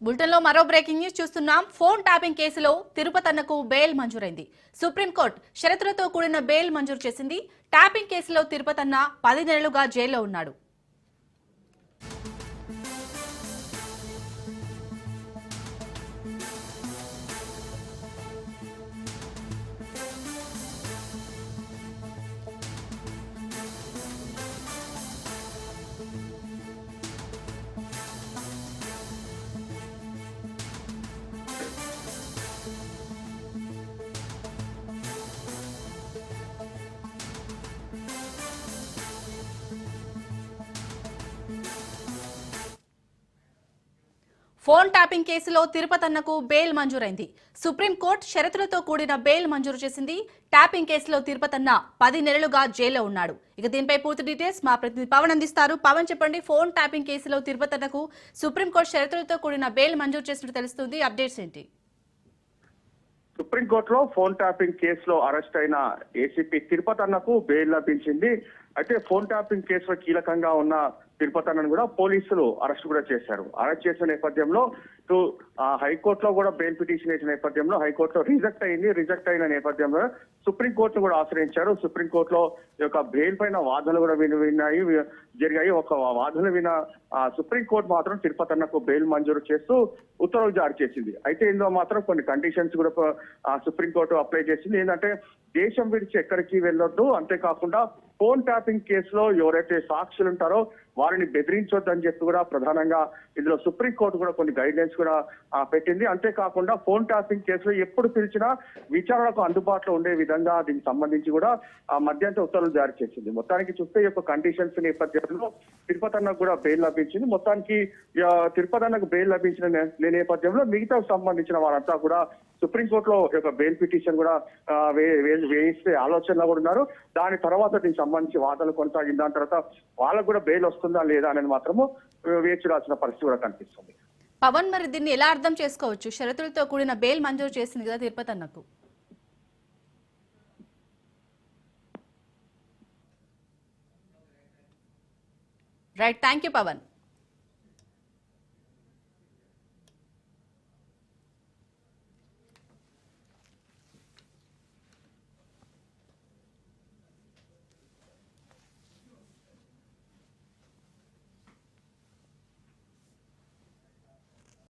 బులెటిన్లో మరో breaking news చూస్తున్నాం. ఫోన్ ట్యాపింగ్ కేసులో తిరుపతన్నకు బెయిల్ మంజూరైంది. సుప్రీంకోర్టు షరతులతో కూడిన బెయిల్ మంజూరు చేసింది. ట్యాపింగ్ కేసులో తిరుపతన్న 10 నెలలుగా జైల్లో ఉన్నాడు. ఫోన్ ట్యాపింగ్ కేసులో తిరుపతన్నకు బెయిల్ మంజూరైంది. సుప్రీంకోర్టు షరతులతో కూడిన బెయిల్ మంజూరు చేసింది. ట్యాపింగ్ కేసులో తిరుపతన్న 10 నెలలుగా జైల్లో ఉన్నాడు. ఇక దీనిపై పూర్తి డీటెయిల్స్ మా ప్రతినిధి పవన్ అందిస్తారు. పవన్, చెప్పండి, ఫోన్ ట్యాపింగ్ కేసులో తిరుపతన్నకు సుప్రీంకోర్టు షరతులతో కూడిన బెయిల్ మంజూరు చేసినట్టు తెలుస్తుంది. అప్డేట్స్ ఏంటి? సుప్రీంకోర్టులో ఫోన్ ట్యాపింగ్ కేసులో అరెస్ట్ అయిన ఏసీపీ తిరుపతన్నకు బెయిల్ లభించింది. అయితే ఫోన్ ట్యాపింగ్ కేసులో కీలకంగా ఉన్న తిరుపతన్నను కూడా పోలీసులు అరెస్ట్ కూడా చేశారు. అరెస్ట్ చేసిన నేపథ్యంలో ఇటు హైకోర్టులో కూడా బెయిల్ పిటిషన్ వేసిన నేపథ్యంలో హైకోర్టులో రిజెక్ట్ అయింది. రిజెక్ట్ అయిన నేపథ్యంలో సుప్రీంకోర్టును కూడా ఆశ్రయించారు. సుప్రీంకోర్టులో ఈ యొక్క బెయిల్ పైన వాదనలు కూడా జరిగాయి. ఒక వాదనలు విన సుప్రీంకోర్టు మాత్రం తిరుపతన్నకు బెయిల్ మంజూరు చేస్తూ ఉత్తర్వులు జారీ చేసింది. అయితే ఇందులో మాత్రం కొన్ని కండిషన్స్ కూడా సుప్రీంకోర్టు అప్లై చేసింది. ఏంటంటే దేశం విడిచి ఎక్కడికి వెళ్ళొద్దు, అంతేకాకుండా ఫోన్ ట్యాపింగ్ కేసులో ఎవరైతే సాక్షులు ఉంటారో వారిని బెదిరించొద్దు అని చెప్పి కూడా ప్రధానంగా ఇందులో సుప్రీంకోర్టు కూడా కొన్ని గైడ్ లైన్స్ కూడా పెట్టింది. అంతేకాకుండా ఫోన్ ట్యాపింగ్ కేసులో ఎప్పుడు పిలిచినా విచారణకు అందుబాటులో ఉండే విధంగా దీనికి సంబంధించి కూడా మధ్యంతర ఉత్తర్వులు జారీ చేసింది. మొత్తానికి చూస్తే ఈ యొక్క కండిషన్స్ నేపథ్యంలో తిరుపతన్నకు కూడా బెయిల్ లభించింది. మొత్తానికి తిరుపతన్నకు బెయిల్ లభించిన నేపథ్యంలో మిగతా సంబంధించిన వారంతా కూడా సుప్రీంకోర్టులో యొక్క బెయిల్ పిటిషన్ కూడా వేయిస్తే ఆలోచనలో కూడా ఉన్నారు. దాని తర్వాత దీనికి సంబంధించి వాదనలు కొనసాగిన దాని తర్వాత వాళ్ళకు కూడా బెయిల్ వస్తుందా లేదా అనేది మాత్రము వేచి చూడాల్సిన పరిస్థితి కూడా కనిపిస్తుంది. పవన్, మరి దీన్ని ఎలా అర్థం చేసుకోవచ్చు? షరతులతో కూడిన బెయిల్ మంజూరు చేసింది కదా తిరుపతన్నకు. Right, thank you Pawan.